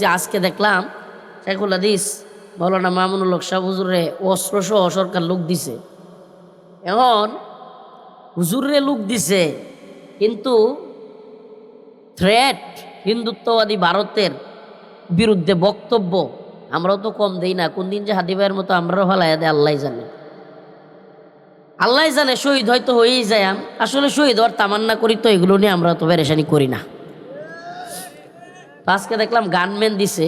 যে আজকে দেখলাম শেখুল হাদিস মৌলানা মামুনুল হক সাহেব হুজুরে অস্ত্র সহ সরকার লোক দিছে। এখন হুজুরে লোক দিছে, কিন্তু থ্রেট হিন্দুত্ববাদী ভারতের বিরুদ্ধে বক্তব্য আমরাও তো কম দেই না। কোন দিন যে হাদি ভাইয়ের মতো আমরাও ফালাইয়া দেয় আল্লাহ জানে। আল্লাহ জানে শহীদ হয়তো হয়েই যায়। আসলে শহীদ হওয়ার তামান্না করি, তো এগুলো নিয়ে আমরা তো পেরেশানি করি না। তো আজকে দেখলাম গানম্যান দিছে,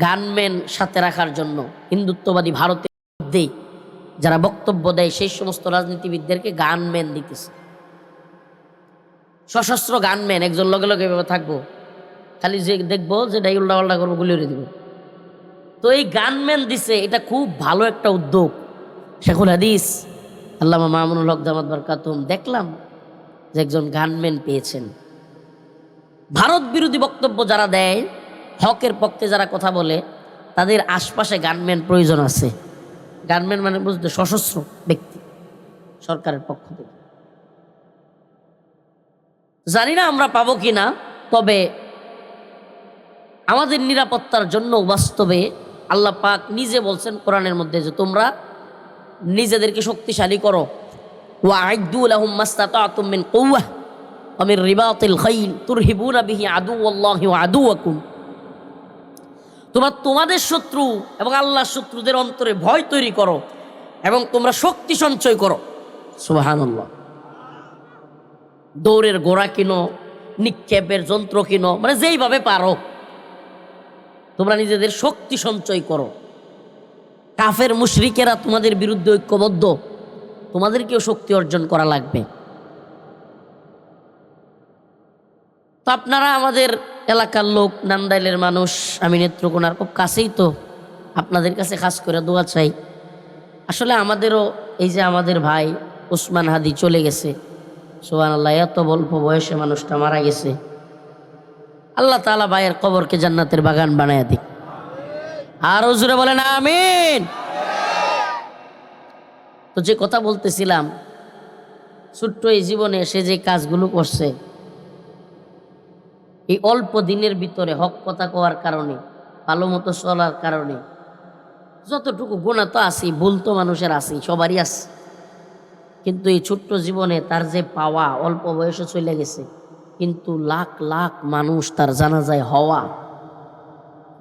গানম্যান সাথে রাখার জন্য হিন্দুত্ববাদী ভারতের মধ্যেই যারা বক্তব্য দেয় সেই সমস্ত রাজনীতিবিদদেরকে গানম্যান দিতেছে। সশস্ত্র গানম্যান, একজন লগে লগে এভাবে থাকবো, খালি যে দেখবো যেটা উল্টা পাল্টা করবো গুলি উড়ে দিব। তো এই গানম্যান দিছে, এটা খুব ভালো একটা উদ্যোগ। শেখুল হাদিস আল্লামা মামুনুল হক দামাত বারকাতুম দেখলাম যে একজন গানম্যান পেয়েছেন। ভারত বিরোধী বক্তব্য যারা দেয়, হকের পক্ষে যারা কথা বলে, তাদের আশপাশে গানম্যান প্রয়োজন আছে। গানম্যান মানে বুঝতে সশস্ত্র ব্যক্তি সরকারের পক্ষ থেকে। জানি না আমরা পাবো কিনা, তবে আমাদের নিরাপত্তার জন্য বাস্তবে আল্লাহ পাক নিজে বলছেন কোরআনের মধ্যে যে তোমরা নিজেদেরকে শক্তিশালী করো। ওয়া'আইদ্দু লাহুম মাসতাতা'তুম মিন কুওয়াহ ওয়া মিন রিবাতিল খাইল তুরহিবুনা বিহি আদুওয়াল্লাহি ওয়া আদুওয়াকুম। তোমরা তোমাদের শত্রু এবং আল্লাহর শত্রুদের অন্তরে ভয় তৈরি করো এবং তোমরা শক্তি সঞ্চয় করো। সুবহানাল্লাহ। দৌড়ের ঘোড়া কিনো, নিক্ষেপের যন্ত্র কিনো, মানে যেইভাবে পারো তোমরা নিজেদের শক্তি সঞ্চয় করো। কাফের মুশরিকেরা তোমাদের বিরুদ্ধে ঐক্যবদ্ধ, তোমাদেরকেও শক্তি অর্জন করা লাগবে। তো আপনারা আমাদের এলাকার লোক, নান্দাইলের মানুষ, আমি নেত্রকোনার খুব কাছেই, তো আপনাদের কাছে খাস করে দোয়া চাই। আসলে আমাদেরও এই যে আমাদের ভাই ওসমান হাদি চলে গেছে, সুবহানাল্লাহ, এত অল্প বয়সে মানুষটা মারা গেছে। আল্লাহ তাআলা ভাইয়ের কবরকে জান্নাতের বাগান বানায়া দিক। আর হুজুরে বলেন আমিন। তো যে কথা বলতেছিলাম, ছোট্ট এই জীবনে সে যে কাজগুলো করছে, এই অল্প দিনের ভিতরে হক কথা কওয়ার কারণে, ভালো মতো চলার কারণে, যতটুকু গুনাহ তো আছে, ভুল তো মানুষের আছে, সবারই আছে, কিন্তু এই ছোট্ট জীবনে তার যে পাওয়া, অল্প বয়সে চলে গেছে, কিন্তু লাখ লাখ মানুষ তার জানাজায় হওয়া,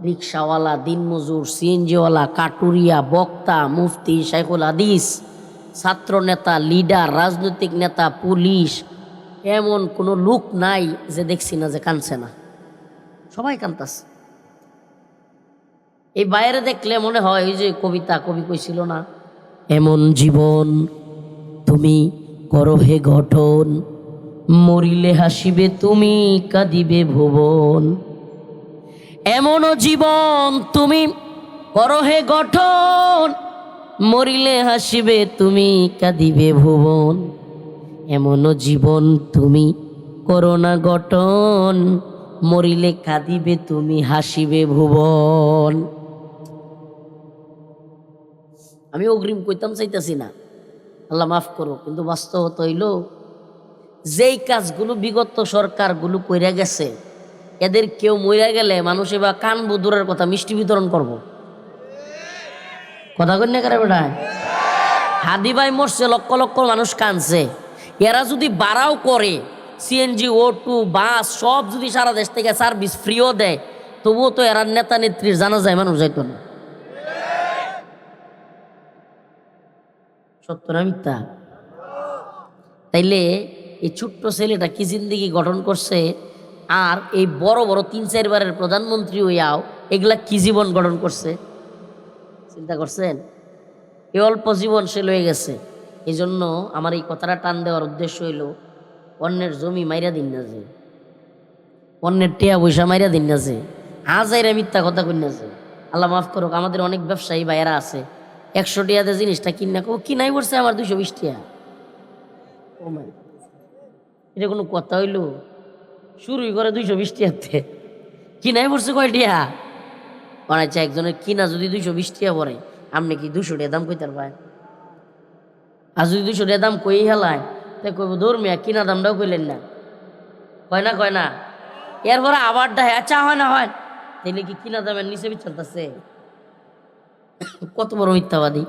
রিক্সাওয়ালা, দিনমজুর, সিএনজিওয়ালা, কাটুরিয়া, বক্তা, মুফতি, শেখুল হাদিস, ছাত্র নেতা, লিডার, রাজনৈতিক নেতা, পুলিশ, এমন কোনো লোক নাই যে দেখছি না যে কাঁদছে না, সবাই কাঁদতাছে। এই বাইরে দেখলে মনে হয় ওই যে কবিতা কবি কইছিল না, এমন জীবন তুমি করো হে গঠন, মরিলে হাসিবে তুমি, কাঁদিবে ভুবন। এমন জীবন তুমি করো হে গঠন, মরিলে হাসিবে তুমি, কাঁদিবে ভুবন। এমন জীবন তুমি করো না গঠন, মরিলে কাঁদিবে তুমি, হাসিবে ভুবন। আমি অগ্রিম কইতাম চাইতেছি না, আল্লাহ মাফ করো, কিন্তু বাস্তবতা হইল যেই কাজগুলো বিগত সরকারগুলো কইরা গেছে, এদের কেউ মইরা গেলে মানুষ এবার কানবো, দূরের কথা মিষ্টি বিতরণ করব। কথা কই না কারে বেটা? হাদি ভাই মরছে, লক্ষ লক্ষ মানুষ কানছে, এরা যদি বাড়াও করে, সিএনজি, O2, বাস সব যদি সারা দেশ থেকে সার্ভিস ফ্রিও দেয়, তবুও তো এরা নেতা নেত্রীর জানা যায় মানুষ যাইতো না। সত্য না মিথ্যা? তাইলে এই ছোট্ট ছেলেটা কি জিন্দিগি গঠন করছে, আর এই বড় বড় 3-4 বারের প্রধানমন্ত্রী হইয়াও এগুলা কি জীবন গঠন করছে, চিন্তা করছেন? এই অল্প জীবন সে লয়ে গেছে। এই জন্য আমার এই কথাটা টান দেওয়ার উদ্দেশ্য হইল, অন্যের জমি মাইরা দিন না যে, অন্যের টিয়া পয়সা মাইরা দিন না যে, হাজাইরা মিথ্যা কথা কই না যে। আল্লাহ মাফ করুক, আমাদের অনেক ব্যবসায়ী ভাইয়েরা আছে, 100 টিয়াতে জিনিসটা কিনা ও কিনাই পড়ছে আমার 220 টিয়া। ও মাই, এটা কোনো কথা হইল? শুরুই করে 220 টিয়াতে, কিনাই পড়ছে কয় টিয়া? আচ্ছা, একজনের কিনা যদি 220 টিয়া পড়ে, আপনি কি 200 টিয়া দাম কইতার পায়? আর যদি 200 টিয়া দাম কই হেলায়, তাই কইব ধর্মিয়া কিনা দামটাও কইলেন না, কয় না? এরপরে আবার দেয়, আচ্ছা হয় না হয় তাইলে কি কিনা দামের নিচে চলতেছে? কত বড় মিথ্যাবাদী!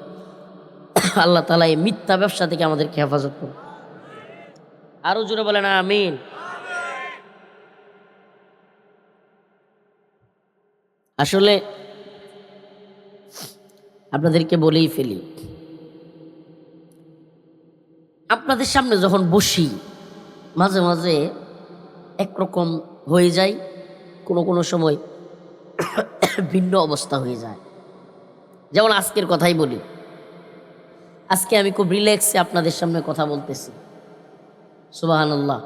আল্লাহ তাআলা এই মিথ্যা ব্যবসা থেকে আমাদেরকে হেফাজত করুন। আরো জোরে বলেন আমিন। আসলে আপনাদেরকে বলেই ফেলি, আপনাদের সামনে যখন বসি মাঝে মাঝে একরকম হয়ে যায়, কোনো কোনো সময় ভিন্ন অবস্থা হয়ে যায়। যেমন আজকের কথাই বলি, আজকে আমি খুব রিল্যাক্সে আপনাদের সামনে কথা বলতেছি, সুবহানাল্লাহ।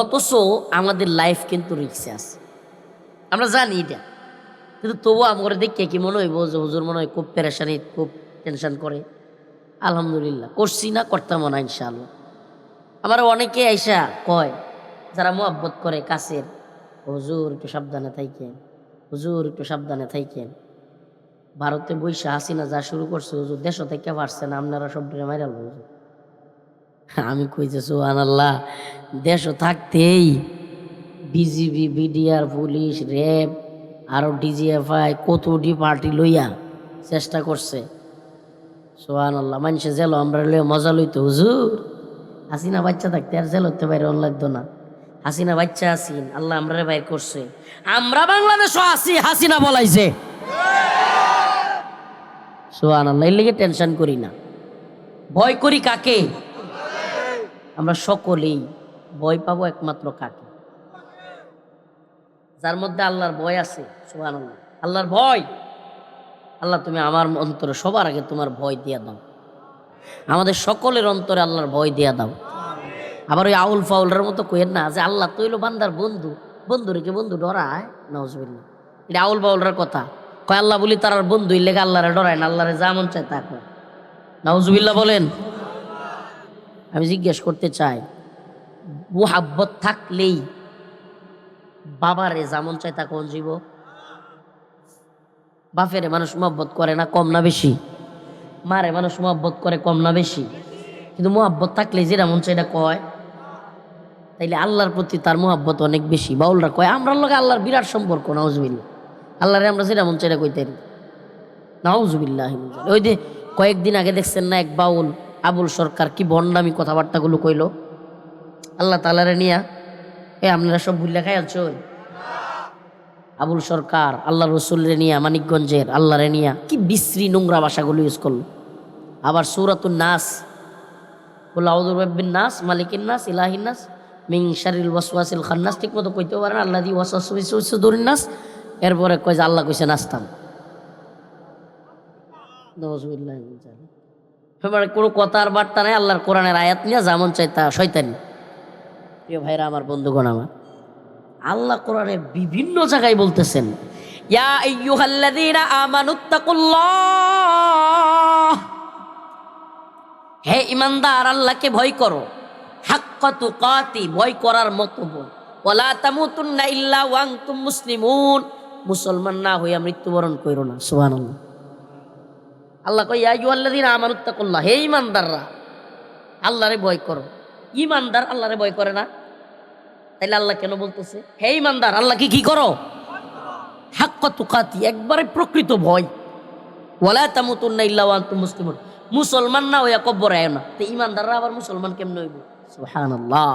অথচ আমাদের লাইফ কিন্তু রিক্সে আছে, আমরা জানি এটা, কিন্তু তবুও আমার দেখে কি মনে হইব যে হুজুর মনে হয় খুব পেরেশানি, খুব টেনশন করে। আলহামদুলিল্লাহ করছি না, করতাম না ইনশাআল্লাহ। আমার অনেকে আইসা কয়, যারা মোহাব্বত করে কাছের, হুজুর একটু সাবধানে থাকেন, হুজুর একটু সাবধানে থাকেন। ভারতে বৈশা হাসিনা যা শুরু করছে হুজুর, দেশ থেকে পারছে না, আপনারা সব ড্রে মাইরাল হুজুর। আমি কইছে সুবহানাল্লাহ, দেশও থাকতেই বিজিবি, বিডিআর, পুলিশ, র্যাব, আরো ডিজিএফআই কতটি পার্টি লইয়া চেষ্টা করছে। সুবহানাল্লাহ, মানুষে জেল আমরা লইয়া মজা লইতো। হুজুর হাসিনা বাচ্চা থাকতে আর জেল হতে বাইরে অন লাগতো না। হাসিনা বাচ্চা আসিন, আল্লাহ আমরা বাইর করছে, আমরা বাংলাদেশও আসি, হাসিনা বলাইছে। সুবহানাল্লাহ, এর লেগে টেনশন করি না। ভয় করি কাকে? আমরা সকলেই ভয় পাবো একমাত্র কাকে? যার মধ্যে আল্লাহর ভয় আছে। সুবহানাল্লাহ, আল্লাহর ভয়। আল্লাহ তুমি আমার অন্তরে সবার আগে তোমার ভয় দিয়া দাও, আমাদের সকলের অন্তরে আল্লাহর ভয় দিয়া দাও। আবার ওই আউল ফাউলের মতো কইেন না যে আল্লাহ তো হইলো বান্দার বন্ধু, বন্ধু রেখে বন্ধু ডরায়। নাউজুবিল্লাহ, এটা আউল ফাউলের কথা কয়। আল্লাহ বলি তার বন্ধু লেগে আল্লাহরে ডরায় না, আল্লাহরে যা মন চায় তা কয়। নাউজুবিল্লাহ বলেন। আমি জিজ্ঞেস করতে চাই, মুহাব্বত থাকলেই বাবারে যেমন চায় তা কোন জীব? বাপেরে মানুষ মহব্বত করে না কম না বেশি? মারে মানুষ মহব্বত করে কম না বেশি? কিন্তু মহব্বত থাকলে যেটা মন চায় এটা কয়। তাইলে আল্লাহর প্রতি তার মহব্বত অনেক বেশি। বাউলরা কয় আমরার লগে আল্লাহর বিরাট সম্পর্ক। নাউজুবিল্লাহ, আল্লাহরে আমরা যেটা মন চায় এটা কইতে পারি। নাউজুবিল্লাহ। ওই যে কয়েকদিন আগে দেখছেন না, এক বাউল আবুল সরকার কি ভণ্ডামি কথাবার্তাগুলো কইল আল্লাহ তাআলারে নিয়া। আপনারা সব ভুল্লা খাই আছো। আবুল সরকার আল্লাহ রসুলরে নিয়া, মানিকগঞ্জের আল্লাহরে নিয়া কি বিশ্রী নোংরা ভাষাগুলো ইউজ করলো। আবার সূরাতুন নাস, কুল আউযু বিরাব্বিন নাস, মালিকিন নাস, ইলাহিন নাস, মিন শাররিল ওয়াসওয়াসিল খান্নাস, ঠিক মতো কইতেও পারে না, আল্লাযী ওয়াসওয়াসু ফি সুদুরিন নাস। এরপরে কয় যে আল্লাহ কইছে নাস্তাম। নাউযুবিল্লাহ। মানে কোনো কথার বার্তা নাই, আল্লাহর কোরআনের আয়াত নিয়ে যেমন চাই তা শয়তানি। প্রিয় ভাইরা আমার, বন্ধুগণ আমার, আল্লাহ কোরআনের বিভিন্ন জায়গায় বলতেছেন, ইয়া আইয়ুহাল্লাযীনা আমানুত্তাকুল্লাহ, হে ঈমানদার আল্লাহকে ভয় করো, হাক্কা তুকাতি, ভয় করার মতো ভয়, ওয়ালা তামুতুন্না ইল্লা ওয়া আনতুম মুসলিমুন, মুসলমান না হইয়া মৃত্যুবরণ কইরো না। সুবহানাল্লাহ। আল্লাহ কয় ইয়া আইয়ুহাল্লাযীনা আমানুত্তাকুল্লাহ, হে ঈমানদাররা আল্লাহরে ভয় করো। ঈমানদার আল্লাহরে ভয় করে না, তাইলে আল্লাহ কেন বলতেছে হে ঈমানদার আল্লাহকে কি করো? হাক্কা তুকাতি, একবারে প্রকৃত ভয়। ওয়ালা তামুতুন্না ইল্লা ওয়া আনতুম মুসলিমুন, মুসলমান না হইয়া কবরে আয় না। তো ঈমানদাররা আবার মুসলমান কেমনে হইব? সুবহানাল্লাহ।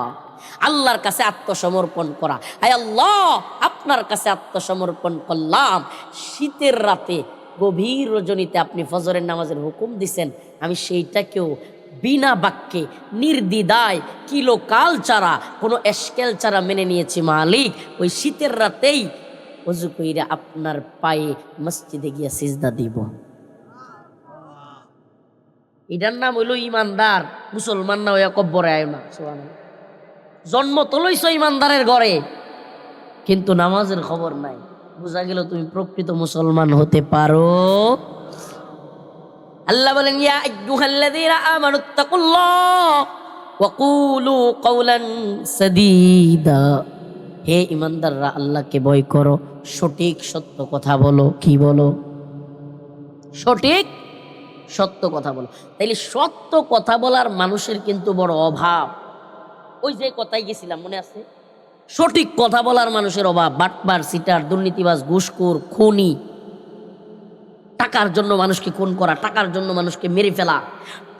আল্লাহর কাছে আত্মসমর্পণ করা। হায় আল্লাহ, আপনার কাছে আত্মসমর্পণ করলাম। শীতের রাতে গভীর রজনীতে আপনি ফজরের নামাজের হুকুম দিছেন, আমি সেইটাকেও বিনা বাক্যে নির্দ্বিধায় কিলোকাল ছাড়া, কোনো এসকেল ছাড়া মেনে নিয়েছি মালিক। ওই শীতের রাতেই ওযু কইরা আপনার পায়ে মসজিদে গিয়া সিজদা দিব। এটার নাম হইল ঈমানদার। মুসলমান না হইয়া কব্বরে আয় না। সুবহানাল্লাহ। জন্ম তো লইছ ঈমানদারের ঘরে, কিন্তু নামাজের খবর নাই। বুঝা গেল তুমি প্রকৃত মুসলমান হতে পারো। আল্লাহ বলেন ইয়া আইয়ুহাল্লাযীনা আমানুত্তাকুল্লাহ ওয়া কুলু কাওলান সাদীদা, হে ঈমানদাররা আল্লাহকে ভয় করো, সঠিক সত্য কথা বলো। কি বলো? সঠিক সত্য কথা বলো। তাইলে সত্য কথা বলার মানুষের কিন্তু বড় অভাব। ওই যে কথাই গেছিলাম, মনে আছে? সঠিক কথা বলার মানুষের অভাব। বাটপার, সিটার, দুর্নীতিবাজ, ঘুষখোর, খুনি, টাকার জন্য মানুষকে খুন করা, টাকার জন্য মানুষকে মেরে ফেলা,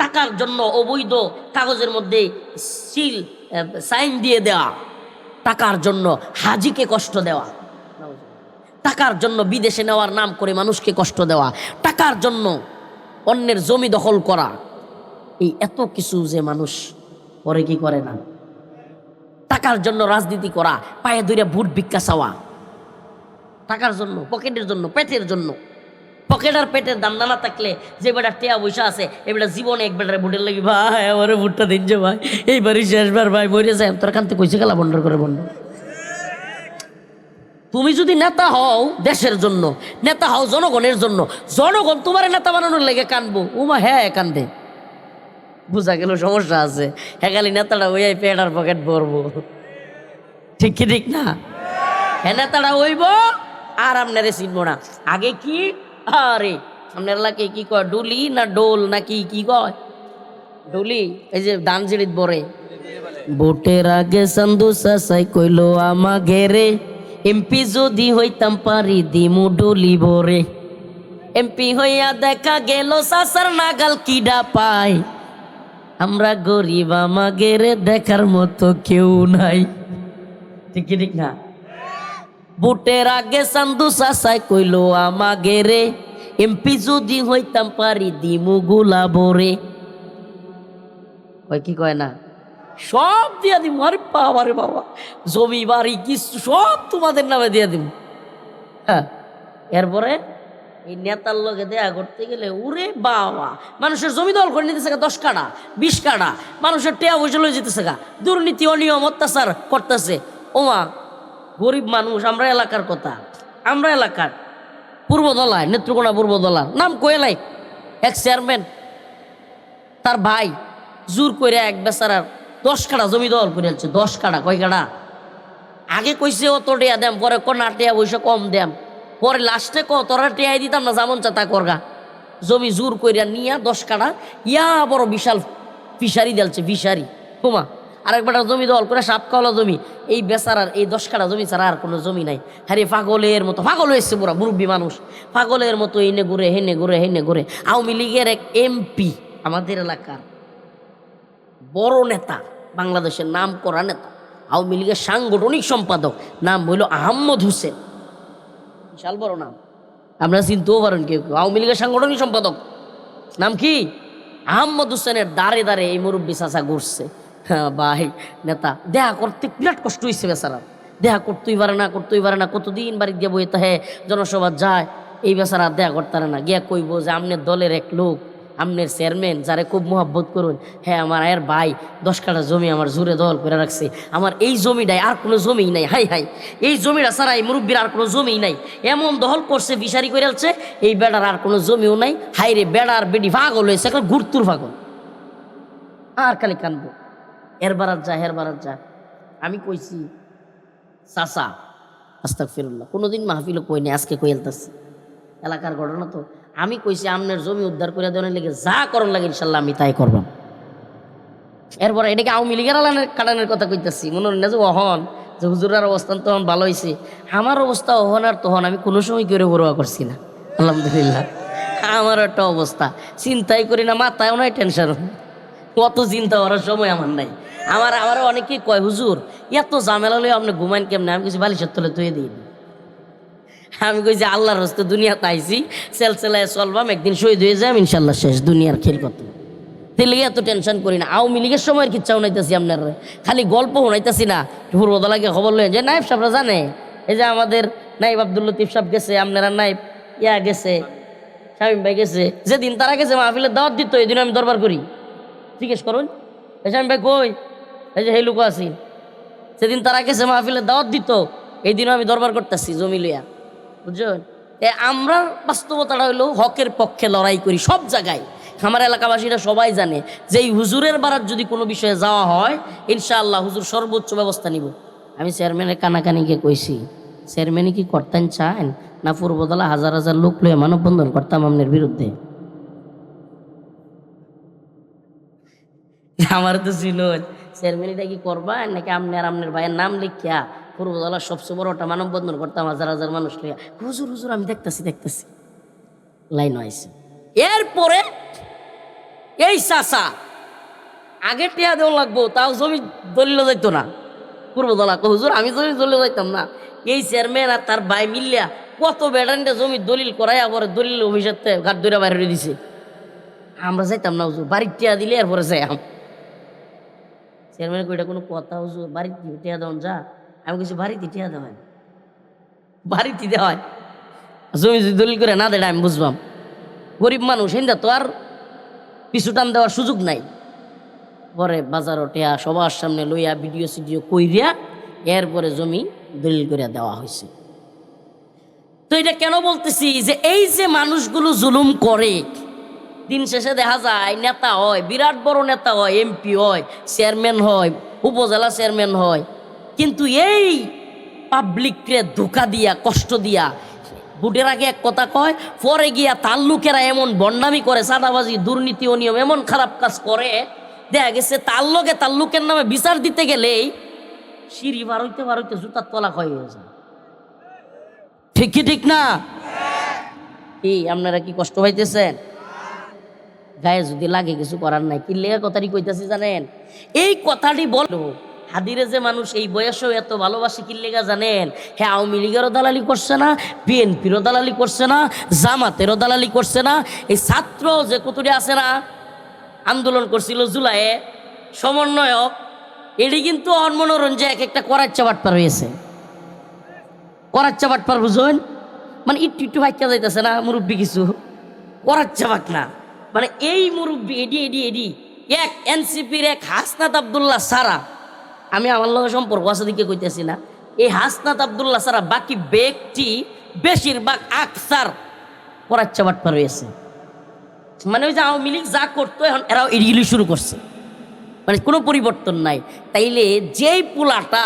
টাকার জন্য অবৈধ কাগজের মধ্যে সিল সাইন দিয়ে দেওয়া, টাকার জন্য হাজিকে কষ্ট দেওয়া, টাকার জন্য বিদেশে নেওয়ার নাম করে মানুষকে কষ্ট দেওয়া, টাকার জন্য অন্যের জমি দখল করা, এই এত কিছু যে মানুষ করে কি করে না। টাকার জন্য রাজনীতি করা, পায়ে ধরে ভোট ভিক্ষা চাওয়া, টাকার জন্য, পকেটের জন্য, পেটের জন্য। পকেট আর পেটের দাম না থাকলে যে বেটা টেয়া বৈশা আছে এই বেটা জীবনে এক বেটারে ভোটের লাগি, ভাই আমারে ভোটটা দিন যে ভাই, এইবারই শেষবার ভাই মরে যায়, তোর কান্তে কইছে গেলা বন্ডর করে বন্ড। তুমি যদি নেতা হও দেশের জন্য, নেতা হও জনগণের জন্য, জনগণ তোমার নেতা বানানোর লেগে কানবো, উমা হ্যাঁ কান্দে, বুঝা গেল সমস্যা আছে। হ্যাঁ খালি নেতাটা ওই পেট আর পকেট ভরবো, ঠিক কি ঠিক না? হ্যাঁ নেতাটা ওইব আর আপনারে চিনবো না। আগে কি আরে আপনার এলাকায় কি কয়, ডুলি না ডোল না কি কি কয়? ডুলি, এই যে দান জিড়িত বরে। ভোটের আগে সান্দু সাসাই কইলো আমাগে রে, এমপি যদি হইতাম পারি দিমু ডুলি বরে। এমপি হইয়া দেখা গেল সাসার নাগাল কিডা পায়, আমরা গরিব আমাগে রে দেখার মতো কেউ নাই, ঠিক কি ঠিক না? ভোটের আগে সান্দু সাসাই কইলো আমাগে রে, এমপি যদি হইতাম পারি দিমু গুলাবরে। কয় কি কয় না, সব দিয়া দিম। আরে বাবা রে বাবা, জমি বাড়ি কিছু সব তোমাদের নামে দিয়া দিম। হ্যাঁ, এরপরে এই নেতার লগে দেয়া করতে গেলে উরে বাবা, মানুষের জমি দল করে নিতেছে 10 কাঠা 20 কাঠা, মানুষের টেয়া পয়সা লয়ে যেতেছে গা, দুর্নীতি অনিয়ম অত্যাচার করতেছে। ওমা গরিব মানুষ, আমরা এলাকার কথা, আমরা এলাকার পূর্বদলায়, নেত্রকোনা পূর্বদলার নাম কোয়েলাই এক চেয়ারম্যান, তার ভাই জোর করে এক বেচারার 10 কাঠা জমি দল করে আছে। 10 কাঠা, কয় কাঠা? আগে কইছে অত টেয়া দেম, পরে না টেয়া পয়সা কম দেম, পরে লাস্টে তোরা টেয়াই দিতাম না, যেমন চা তা করগা। জমি জোর কইরা নিয়া 10 কাঠা ইয়া বড় বিশাল ফিশারি দেলছে, ফিশারি হুমা। আরেকবার জমি দল করে সাপ কাওলা জমি, এই বেচারার এই 10 কাঠা জমি ছাড়া আর কোনো জমি নাই। হ্যাঁ পাগলের মতো, পাগল হয়েছে পুরা মুরব্বী মানুষ, পাগলের মতো এনে ঘুরে হেনে ঘুরে হেনে ঘুরে। আওয়ামী লীগের এক এমপি, আমাদের এলাকার বড় নেতা, বাংলাদেশের নাম করা নেতা, আওয়ামী লীগের সাংগঠনিক সম্পাদক, নাম হইল আহম্মদ হোসেন, বিশাল বড় নাম, আপনারা চিনতেও পারেন কেউ কেউ। আওয়ামী লীগের সাংগঠনিক সম্পাদক নাম কি? আহম্মদ হোসেনের দাঁড়ে দাঁড়ে এই মুরব্বী চাচা ঘুরছে। হ্যাঁ ভাই নেতা দেখা করতে বিরাট কষ্ট হয়েছে বেচারা, দেখা করতেই পারে না, করতেই পারে না, কতদিন বাড়ি দিয়ে বইতে হ্যাঁ জনসভা যায়, এই বেচারা দেখা করতে পারে না। গিয়া কইব যে আমনের দলের এক লোক, আমনের চেয়ারম্যান যারে খুব মহব্বত করুন, হ্যাঁ আমার আয়ের ভাই 10 কাঠা জমি আমার জোরে দল করে রাখছে, আমার এই জমিটাই আর কোনো জমিই নাই, হাই হাই এই জমিটা ছাড়া এই মুরব্বীর আর কোনো জমিই নাই, এমন দখল করছে ফিশারি করে আলছে, এই বেড়ার আর কোনো জমিও নাই। হাই রে বেড়ার বেডি পাগল হয়েছে, একটা ঘুরতুর পাগল, আর খালি কানবো এর বারাত যা হের বারাত যা। আমি কইছি চাচা আস্তাগফিরুল্লাহ, কোনোদিন মাহফিলও কই নাই, আজকে কই এলতাছি, এলাকার ঘটনা তো। আমি কইছি আমনের জমি উদ্ধার করে দেওয়ার লেগে যা করণ লাগে ইনশাল্লাহ আমি তাই করবাম। এরপরে এটাকে আওয়ামী লীগের কাটানোর কথা কইতেছি, মনে হয় না যে অহন যে হুজুরার অবস্থান তখন ভালো হয়েছে, আমার অবস্থা অহন আর তখন আমি কোনো সময় কেউ বড়োয়া করছি না, আলহামদুলিল্লাহ। আমার একটা অবস্থা চিন্তাই করি না, মাথায়ও নাই টেনশন, কত চিন্তা করার সময় আমার নাই। আমার অনেকেই কয় হুজুর এত ঝামেলা হলে আপনি ঘুমাইন কেমনে? আমি কিছু বালিশের তলে তুই দিই, আমি কই যে আল্লাহর হস্তে দুনিয়াতে আইছি, সেলসেলায় চলবাম, একদিন শহীদ হয়ে যাম ইনশাল্লাহ, শেষ দুনিয়ার খেল কত। তেলে এত টেনশন করি না। আওয়ামী লীগের সময়ের কিচ্ছা শোনাইতেছি আপনার, খালি গল্প শোনাইতেছি না। পূর্বদলাকে খবর লই যে নাইব সাহেবরা জানে, এই যে আমাদের নাইব আব্দুল লতিফ সাহেব গেছে, আপনারা নাইব ইয়া গেছে, শামীম ভাই গেছে, যেদিন তারা গেছে মাহফিলের দাওয়াত দিত, এই দিন আমি দরবার করি, জিজ্ঞেস করুন শামীম ভাই কই, এই যে সেই লোক আছি, সেদিন তারা গেছে মাহফিলের দাওয়াত দিত, এই দিনও আমি দরবার করতেছি জমি লইয়া, বুঝছেন? আমরা বাস্তবতাটা হইলো হকের পক্ষে লড়াই করি সব জায়গায়। আমার এলাকাবাসীরা সবাই জানে যে এই হুজুরের বারাত যদি কোনো বিষয়ে যাওয়া হয় ইনশাআল্লাহ হুজুর সর্বোচ্চ ব্যবস্থা নিব। আমি চেয়ারম্যানের কানাকানি গিয়ে কইছি, চেয়ারম্যানে কি করতেন চান না পূর্বদলা হাজার হাজার লোক লয়ে মানববন্ধন করতাম আপনার বিরুদ্ধে? আমার তো ছিল চেয়ারম্যানটা কি করবা নাকি আপনি আর আপনার ভাইয়ের নাম লিখিয়া পূর্বতলার সবচেয়ে বড় একটা মানববন্ধন করতাম, হাজার হাজার মানুষ লিয়া, হুজুর হুজুর আমি দেখতেছি লাইন হয়েছে। এরপরে এই চাচা আগে টিয়া দেওয়া লাগবো, তাও জমি দলিল যাইতো না। পূর্বতলা হুজুর আমি জমি দলিল যাইতাম না। এই চেয়ারম্যান আর তার ভাই মিলিয়া কত বেড়ানটা জমি দলিল করাই আবার দলিল অফিসাতে ঘাট ধরে বাইরে দিছে। আমরা যাইতাম না হুজুর, বাড়ির টিয়া দিলে এরপরে যাই। চেয়ারম্যান কইটা কোনো কথা হুজুর বাড়িতে টিয়া দেওয়ান যা? আমি কিছু বাড়িতে টিয়া দেওয়ান, বাড়িতে দেওয়ায় জমি যদি দলিল করে না দেয় আমি বুঝবাম। গরিব মানুষ হিন্দা তো আর পিছু টান দেওয়ার সুযোগ নাই। পরে বাজার টিয়া সবার সামনে লইয়া ভিডিও সিডিও কইরিয়া এরপরে জমি দলিল করে দেওয়া হয়েছে। তো এটা কেন বলতেছি যে এই যে মানুষগুলো জুলুম করে, দিন শেষে দেখা যায় নেতা হয়, বিরাট বড় নেতা হয়, এমপি হয়, চেয়ারম্যান হয়, উপজেলা চেয়ারম্যান হয়, কিন্তু এই পাবলিককে ধোকা দিয়া কষ্ট দিয়া ভোটের আগে এক কথা কয়, পরে গিয়া তার লোকেরা এমন বন্ডামি করে, চাঁদাবাজি দুর্নীতি অনিয়ম এমন খারাপ কাজ করে, দেখা গেছে তার লোকের নামে বিচার দিতে গেলেই সিঁড়ি বারইতে জুতার তলা হয়ে যায়। ঠিক কি ঠিক না? কি আপনারা কি কষ্ট পাইতেছেন? গায়ে যদি লাগে কিছু করার নাই। কি লেগা কথাটি কইতাছি জানেন? এই কথাটি বলো হাদিরে যে মানুষ এই বয়সেও এত ভালোবাসে কি লেগা জানেন? হ্যাঁ, আওয়ামী লীগেরও দালালি করছে না, বিএনপিরও দালালি করছে না, জামাতেরও দালালি করছে না, এই ছাত্র যে কতটি আছে না আন্দোলন করছিল জুলাইয়ে সমন্বয়ক, এটি কিন্তু অনমনোরঞ্জে এক একটা করাচ্চা বাটপার হয়েছে। করাচ্চা বাটপার বুঝুন, মানে একটু বাচ্চা যাইতেছে না মুরব্বী কিছু করাচ্চা বাট না, মানে এই মুরব্বী এডি এক এনসিপির এক হাসনাত আবদুল্লাহ সারা, আমি আমার লগে সম্পর্ক আছে দিকে কইতেছি না, এই হাসনাত আবদুল্লাহ সারা বাকি ব্যক্তি বেশিরভাগ আকসার করাচ্চা বাটপার হয়েছে। মানে ওই যে আওয়ামী লীগ যা করতো এখন এরাও এডিগুলি শুরু করছে, মানে কোনো পরিবর্তন নাই। তাইলে যেই পোলাটা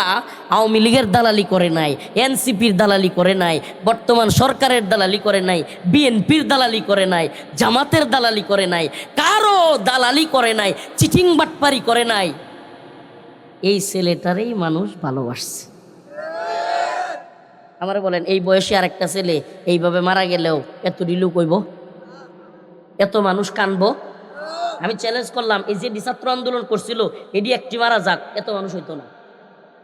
আওয়ামী লীগের দালালি করে নাই, এনসিপির দালালি করে নাই, বর্তমান সরকারের দালালি করে নাই, বিএনপির দালালি করে নাই, জামাতের দালালি করে নাই, কারো দালালি করে নাই, চিটিং বাটপারি করে নাই, এই ছেলেটারই মানুষ ভালোবাসছে। আমারে বলেন এই বয়সে আরেকটা ছেলে এইভাবে মারা গেলেও এত রিলু কইব, এত মানুষ কানবো? আমি চ্যালেঞ্জ করলাম, এই যে ছাত্র আন্দোলন করছিল এটি একটি মারা যাক, এত মানুষ হইতো না।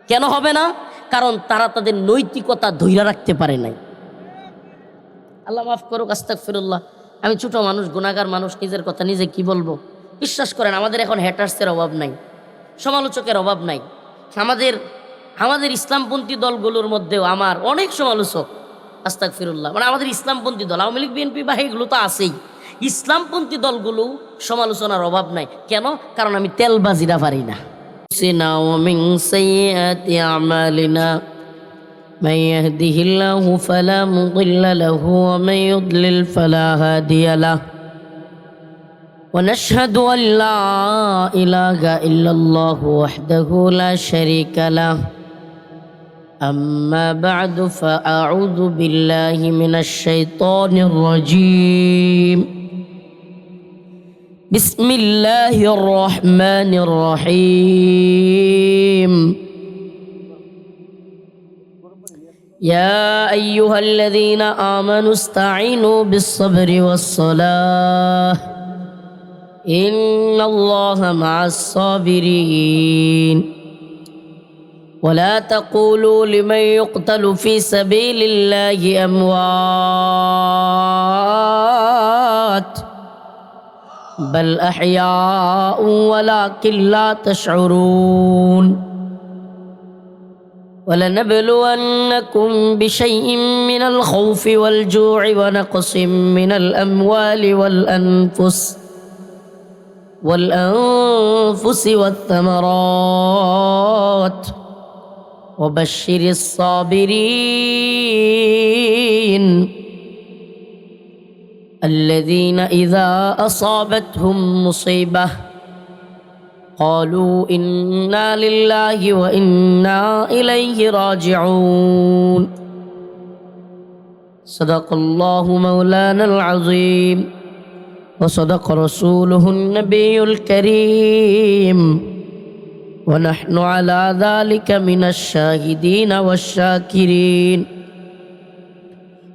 কেন হবে না? কারণ তারা তাদের নৈতিকতা ধইরা রাখতে পারে নাই। আল্লাহ মাফ করুক, আস্তাগফিরুল্লাহ। আমি ছোট মানুষ, গুনাহগার মানুষ, নিজের কথা নিজে কি বলবো। বিশ্বাস করেন আমাদের এখন হ্যাটার্সের অভাব নাই, সমালোচকের অভাব নাই। আমাদের ইসলামপন্থী দলগুলোর মধ্যেও আমার অনেক সমালোচক, আস্তাগফিরুল্লাহ। মানে আমাদের ইসলামপন্থী দল আওয়ামী লীগ বিএনপি বা এগুলো তো আছেই, ইসলামপন্থী দলগুলো সমালোচনার অভাব নাই। কেন? কারণ আমি তেলবাজিরা পারি না। من يهده الله فلا مضل له ومن يضلل فلا هادي له ونشهد أن لا إله إلا الله وحده لا شريك له أما بعد فأعوذ بالله من الشيطان الرجيم بسم الله الرحمن الرحيم يا أيها الذين آمنوا استعينوا بالصبر والصلاة إن الله مع الصابرين ولا تقولوا لمن يقتل في سبيل الله أموات بل أحياء ولكن لا تشعرون ولنبلونكم بشيء من الخوف والجوع ونقص من الأموال والأنفس والثمرات وبشر الصابرين الذين إذا أصابتهم مصيبة قالوا إنا لله وإنا إليه راجعون صدق الله مولانا العظيم وصدق رسوله النبي الكريم ونحن على ذلك من الشاهدين والشاكرين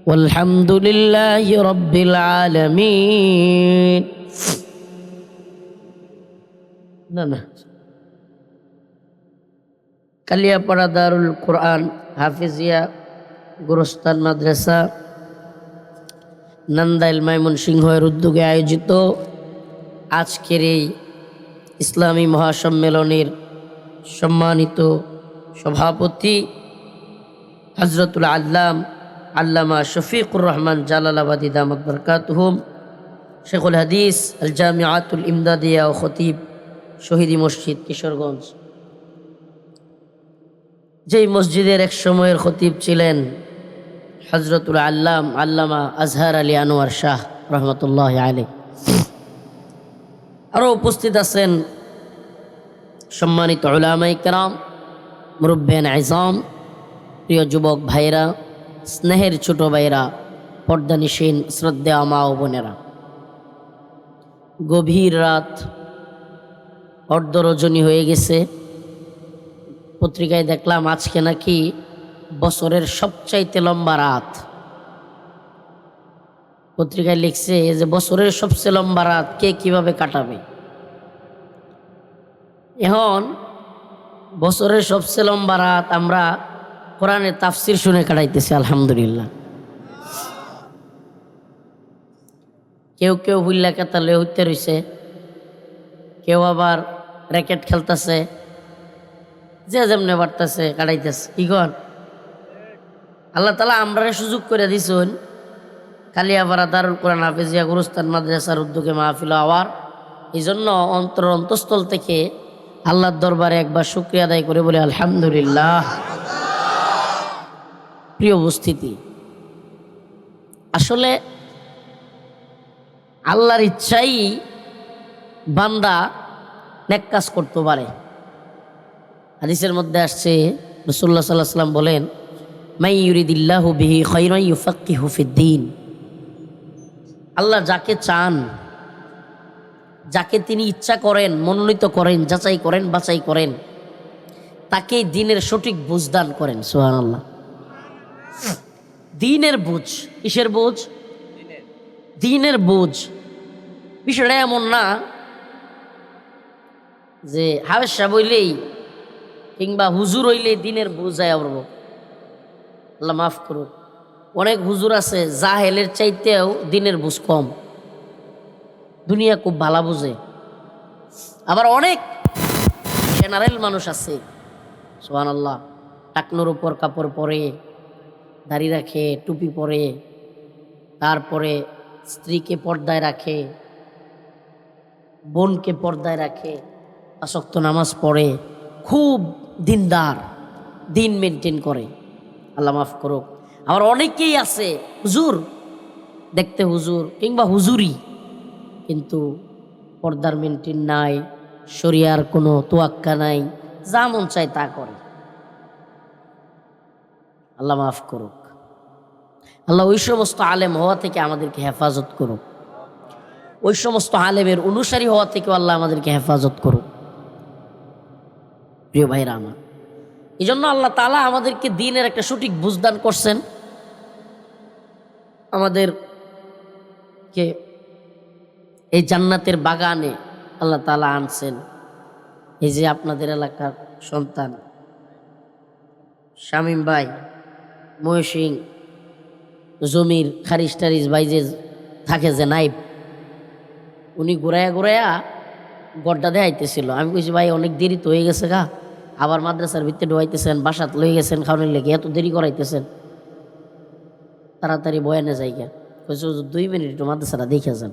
والحمد لله رب العالمين. না কালিয়াপাড়া দারুল কোরআন হাফিজিয়া গুরুস্তান মাদ্রাসা নান্দাইল ময়মনসিংহের উদ্যোগে আয়োজিত আজকের এই ইসলামী মহাসম্মেলনের সম্মানিত সভাপতি হযরতুল আল্লামা শফিকুর রহমান জালালাবাদী দামাত বরকাতুহুম, শেখুল হাদিস আল জামিআতুল ইমদাদিয়া ও খতিব শহীদি মসজিদ কিশোরগঞ্জ, যেই মসজিদের এক সময়ের খতিব ছিলেন হযরতুল আল্লামা আজহার আলী আনোয়ার শাহ রহমতুল্লাহ আলাইহি। আরও উপস্থিত আছেন সম্মানিত উলামায়ে কেরাম, মুরব্বিয়ান আযম, প্রিয় যুবক ভাইরা, স্নেহের ছোট ভাইরা, পর্দানিশীন শ্রদ্ধেয় মা ও বোনেরা। গভীর রাত, অর্ধরজনী হয়ে গেছে। পত্রিকায় দেখলাম আজকে নাকি বছরের সবচাইতে লম্বা রাত। পত্রিকায় লিখছে যে বছরের সবচেয়ে লম্বা রাত কে কিভাবে কাটাবে। এখন বছরের সবচেয়ে লম্বা রাত আমরা কোরআনের তাফসির শুনে কাটাইতেছি, আলহামদুলিল্লাহ। কেউ কেউ হুল্লা কাতা লয়ে হইতে রইছে, কেউ আবার র্যাকেট খেলতেছে, যে যেমনে বাড়তেছে কাটাইতেছে। কি কন আল্লাহ তাআলা আমরারে সুযোগ করে দিছেন কালিয়াপাড়া দারুল কোরআন হাফিজিয়া গুরুস্তান মাদ্রাসার উদ্যোগে মাহফিল হওয়ার। এই জন্য অন্তঃস্থল থেকে আল্লাহর দরবারে একবার শুকরিয়া আদায় করে বলে আলহামদুলিল্লাহ। প্রিয় উপস্থিতি, আসলে আল্লাহর ইচ্ছাই বান্দা নেক কাজ করতে পারে। হাদিসের মধ্যে আসছে রাসূলুল্লাহ সাল্লাল্লাহু আলাইহি ওয়াসাল্লাম বলেন, মাই ইউরিদিল্লাহু বিহি খায়রান ইউফাক্কিহু ফিদ্দীন। আল্লাহ যাকে চান, যাকে তিনি ইচ্ছা করেন, মনোনীত করেন, যাচাই করেন, বাছাই করেন, তাকে দ্বীনের সঠিক বুঝ দান করেন। সুবহানাল্লাহ। দ্বীনের বুঝ, কিসের বুঝ? দ্বীনের বুঝ। বিষয়টা এমন না যে হাবেশ সাহেব হইলেই কিংবা হুজুর হইলেই দ্বীনের বুঝ যায় আবরব। আল্লাহ মাফ করুন, অনেক হুজুর আছে জাহেলের চাইতেও দ্বীনের বুঝ কম, দুনিয়া খুব ভালো বুঝে। আবার অনেক জেনারেল মানুষ আছে, সুবহানাল্লাহ, টাকনোর উপর কাপড় পরে, দাড়ি রাখে, টুপি পরে, তারপরে স্ত্রীকে পর্দায় রাখে, বোনকে পর্দায় রাখে, ৫ ওয়াক্ত নামাজ পড়ে, খুব দিনদার, দিন মেনটেন করে। আল্লাহ মাফ করুক। আবার অনেকেই আছে হুজুর, দেখতে হুজুর কিংবা হুজুরি, কিন্তু পর্দার মেনটেন নাই, শরিয়ার কোনো তোয়াক্কা নাই, যা মন চায় তা করে। আল্লাহ মাফ করুক। আল্লাহ ওই সমস্ত আলেম হওয়া থেকে আমাদেরকে হেফাজত করুক, ওই সমস্ত আলেমের অনুসারী হওয়া থেকেও আল্লাহ আমাদেরকে হেফাজত করুক। প্রিয় ভাইরা আমার, এই জন্য আল্লাহ তাআলা আমাদেরকে দ্বীনের একটা সঠিক বুঝদান করছেন, আমাদেরকে এই জান্নাতের বাগানে আল্লাহ তাআলা আনছেন। এই যে আপনাদের এলাকার সন্তান শামীম ভাই, ময়সিং জমির খারিজ টারিজ ভাই যে থাকে যে নাইব, উনি ঘুরাইয়া ঘুরাইয়া গড্ডা দেখাইতেছিল। আমি কইছি ভাই অনেক দেরি তো হয়ে গেছে গা, আবার মাদ্রাসার ভিতরে ঢুকাইতেছেন, বাসাত লয়ে গেছেন খাওয়ানোর লেগে, এত দেরি করাইতেছেন, তাড়াতাড়ি বয়ানে যাইগা। কইছে 2 মিনিট একটু মাদ্রাসাটা দেখে যান।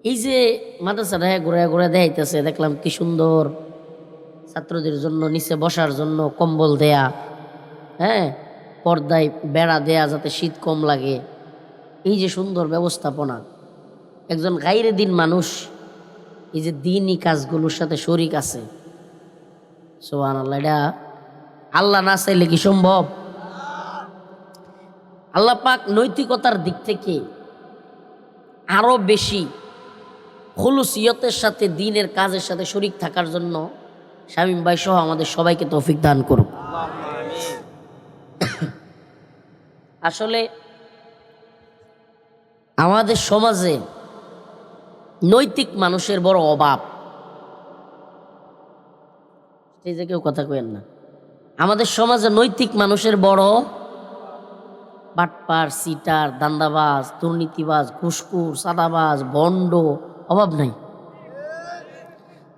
এই যে মাদ্রাসাটা ঘুরাইয়া ঘুরাইয়া দেখাইতেছে, দেখলাম কি সুন্দর ছাত্রদের জন্য নিচে বসার জন্য কম্বল দেয়া, হ্যাঁ, পর্দায় বেড়া দেয়া যাতে শীত কম লাগে, এই যে সুন্দর ব্যবস্থাপনা। একজন গাইরে দিন মানুষ এই যে দিনই কাজগুলোর সাথে শরিক আছে, সুবহানাল্লাহ। এটা আল্লাহ না চাইলে কি সম্ভব? আল্লাহ পাক নৈতিকতার দিক থেকে আরো বেশি খুলুসিয়তের সাথে দ্বীনের কাজের সাথে শরিক থাকার জন্য শামীম ভাই সহ আমাদের সবাইকে তৌফিক দান করুক। আসলে আমাদের সমাজে নৈতিক মানুষের বড় অভাব। এই যে কেউ কথা কইেন না, আমাদের সমাজে নৈতিক মানুষের বড় বাটপার, সিটার, দান্দাবাজ, দুর্নীতিবাজ, ঘুষখোর, সাদাবাজ, ভণ্ড অভাব নাই।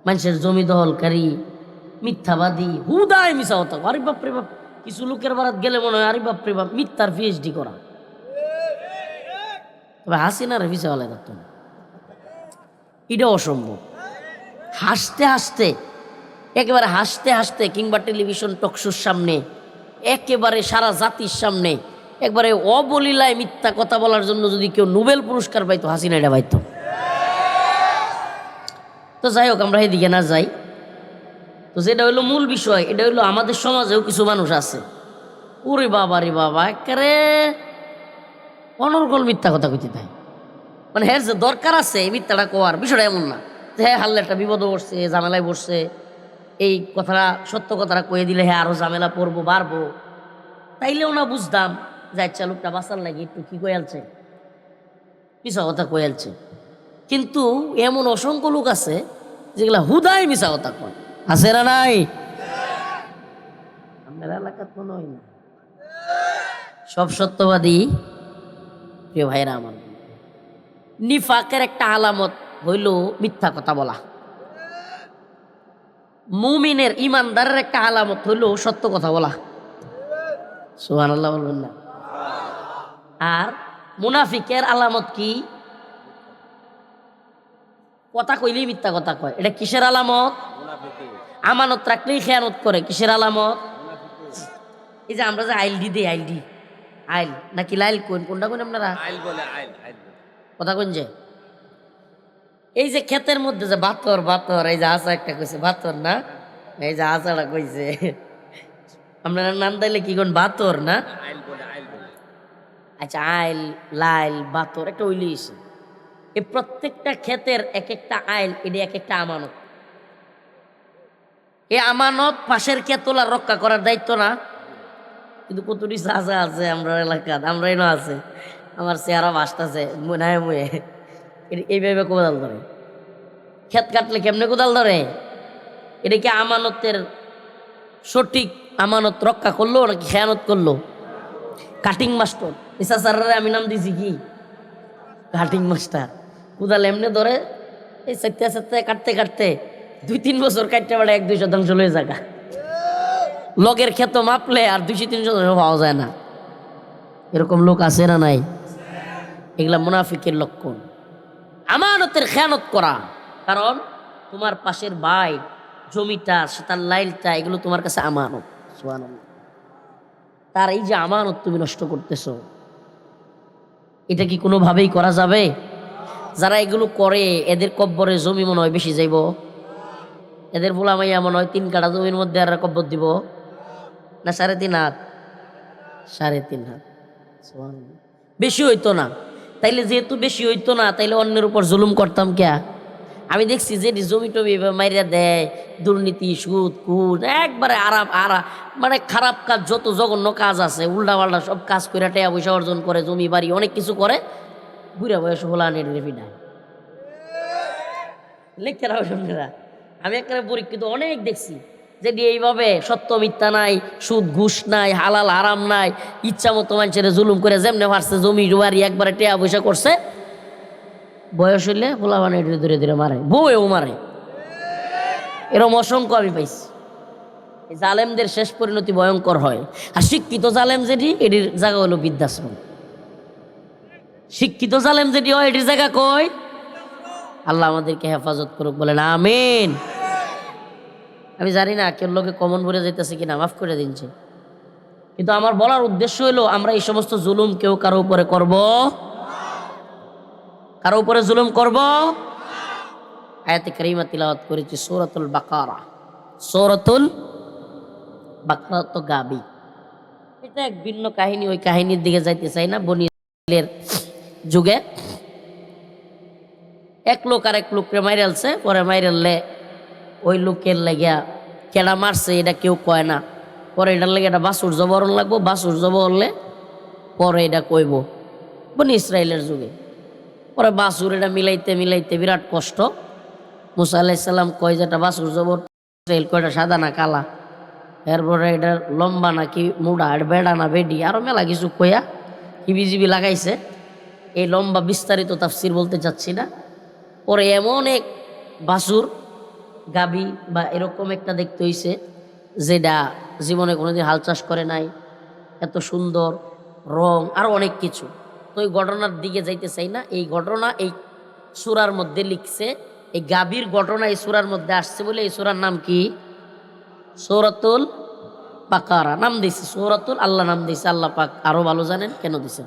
মানুষের জমি দখলকারী, মিথ্যাবাদী, হুদায় মিশা হতো। আরে বাপরে বাপ, কিছু লোকের বারাত গেলে মনে হয় আরে বাপরে বাপ মিথ্যার পিএইচডি করা। তবে হাসিনার ভিসা হলে থাকতো না, এটা অসম্ভব। হাসতে হাসতে একেবারে হাসতে হাসতে কিংবা টেলিভিশন টকশোর সামনে একেবারে সারা জাতির সামনে একবারে অবলীলায় মিথ্যা কথা বলার জন্য যদি কেউ নোবেল পুরস্কার পাইতো, হাসিনা এটা পাইতো। তো যাই হোক, আমরা এদিকে না যাই। তো যেটা হইলো মূল বিষয়, এটা হইলো আমাদের সমাজেও কিছু মানুষ আছে, ওরে বাবা রে বাবা, একেবারে অনর্গল মিথ্যা কথা কইতে দেয়। মানে হ্যাঁ, যে দরকার আছে এই মিথ্যাটা কোয়ার, বিষয়টা এমন না যে হ্যাঁ হারলে একটা বিপদে বসছে, ঝামেলায় বসছে, এই কথাটা সত্য কথাটা কয়ে দিলে হ্যাঁ আরো ঝামেলা পড়বো, বাড়বো। তাইলেও না বুঝতাম যে আচ্ছা লোকটা বাঁচার লাগে একটু কি কয়ালছে, মিশা কথা কয়ালছে। কিন্তু এমন অসংখ্য লোক আছে যেগুলা হুদায় মিশা কথা কয়, আছে না নাই? আপনার এলাকার মনে হয় না সব সত্যবাদী। প্রিয় ভাইরা আমার, নিফাকের একটা আলামত হইল মিথ্যা কথা বলা। মুমিনের ইমানদারের একটা আলামত হইল সত্য কথা বলা। সুবহানাল্লাহ বলবেন না? আর মুনাফিকের আলামত কি? কথা কইলেই মিথ্যা কথা কয়। এটা কিসের আলামত? আমানত রাখলেই খেয়ানত করে। কিসের আলামত? এই যে আমরা যে আইলডি দিই, আইলডি আইল নাকি লাইল কোন, কোনটা কোন আপনারা? কথা কোন যে এই যে ক্ষেতের মধ্যে যে বাতর বাতর, এই যে আসা একটা কইছে বাতর না, এই যে আসাটা কইছে, আপনারা নাম দিলে কি কোন বাতর না? আচ্ছা, আইল লাইল বাতর একটা ওইলিয়েছে। এই প্রত্যেকটা ক্ষেতের এক একটা আইল, এটা এক একটা আমানত। এই আমানত পাশের ক্ষেতলা রক্ষা করার দায়িত্ব না? কিন্তু কতটি চাচা আছে আমরা এলাকাত, আমরা এনে আছে, আমার চেহারা বাসতেছে মনে মুয়ে এইভাবে কোদাল ধরে। ক্ষেত কাটলে কেমনে কোদাল ধরে? এটা কি আমানতের সঠিক আমানত রক্ষা করলো নাকি খেয়ানত করলো? কাটিং মাস্টার চাচারে আমি নাম দিছি কি কাটিং মাস্টার। কোদাল এমনি ধরে, এই চারটে চারটে কাটতে কাটতে 2-3 বছর কাটতে পারে 1-2 শতাংশ লয়ে জায়গা। লগের ক্ষেত মাপলে আর 200-300 শতাংশ পাওয়া যায় না। এরকম লোক আছে না নাই? এগুলা মুনাফিকের লক্ষণ, আমানতের খেয়ানত করা। কারণ তোমার পাশের ভাই জমিটা, তার লাইলটা, এগুলো তোমার কাছে আমানত। সুবহানাল্লাহ। তার এই যে আমানত তুমি নষ্ট করতেছ, এটা কি কোনোভাবেই করা যাবে? যারা এগুলো করে এদের কব্বরে জমি মনে হয় বেশি যাইব। এদের বলা মাইয়া মনে হয় 3 কাঠা জমির মধ্যে আর কব্বর দিব না 3.5 হাত, 3.5 হাত। সুবহানাল্লাহ। বেশি হইতো না। তাইলে যেহেতু বেশি হইতো না, তাইলে অন্যের উপর জুলুম করতাম কে? আমি দেখছি যে জমি টমি মাইরা দেয়, দুর্নীতি, সুদ কুদ, একবারে মানে খারাপ কাজ, যত জঘন্য কাজ আছে, উল্টা পাল্টা সব কাজ করে টাকা পয়সা অর্জন করে, জমি বাড়ি অনেক কিছু করে, বুড়া বয়স হোলা নেপিনা লেখতে রাখো সামনেরা। আমি একটা পরীক্ষিত অনেক দেখছি যে এইভাবে সত্য মিথ্যা নাই, সুদ ঘুষ নাই, হালাল হারাম নাই, ইচ্ছা মতো মানুষের জুলুম করে যেমনে পারছে জমি বাড়ি একবারে টাকা পয়সা করছে, বয়স হইলে হোলা মানে ধীরে ধীরে মারে, বউও মারে। এরকম অসংখ্য আমি পাইছি। জালেমদের শেষ পরিণতি ভয়ঙ্কর হয়। আর শিক্ষিত জালেম যেটি, এটির জায়গা হলো বৃদ্ধাশ্রম। শিক্ষিত জালেম যেটি হয়, এটির জায়গা কই? আল্লাহ আমাদেরকে হেফাজত করুক, বলেন আমিন। আমি জানি না কেউ লোকে কমন ভরে যাইতেছে কিনা, মাফ করে দিনছে। কিন্তু আমার বলার উদ্দেশ্য হলো, আমরা এই সমস্ত জুলুম কেউ কারো উপরে করব? কারো উপরে জুলুম করব? আয়াতে কারিমা তিলাওয়াত করেছি সূরাতুল বাকারা। সূরাতুল বাকারা তো গাবি, এটা এক ভিন্ন কাহিনী। ওই কাহিনীর দিকে যাইতে চাই না। বনি ইসরাইলের যুগে এক লোক আর এক লোককে মাইরালছে, পরে মাইরাললে ওই লোকের লাগিয়া কেডা মারছে এটা কেউ কয় না, পরে এটার লাগে এটা বাসুর জবরণ লাগবো, বাসুর জবর হলে পরে এটা কইব। বনি ইসরায়েলের যুগে পরে বাসুর এটা মিলাইতে মিলাইতে বিরাট কষ্ট। মুসা আলাইসাল্লাম কয় যেটা বাসুর জবর কয়টা সাদা না কালা, এরপরে এটার লম্বা নাকি মুড়া, এটা বেড়া না বেডি, আরো মেলা কিছু কইয়া হিবিজিবি লাগাইছে। এই লম্বা বিস্তারিত তাফসির বলতে চাচ্ছি না। পরে এমন এক বাসুর গাবি বা এরকম একটা দেখতে হইছে যেটা জীবনে কোনোদিন হাল চাষ করে নাই, এত সুন্দর রং আর অনেক কিছু। তো এই ঘটনার দিকে যাইতে চাই না। এই ঘটনা এই সূরার মধ্যে লিখছে, এই গাবির ঘটনা এই সূরার মধ্যে আসছে বলে এই সূরার নাম কি? সূরাতুল বাকারা নাম দিয়েছে, সূরাতুল আল্লাহ নাম দিয়েছে। আল্লাহ পাক আরো ভালো জানেন কেন দিছেন।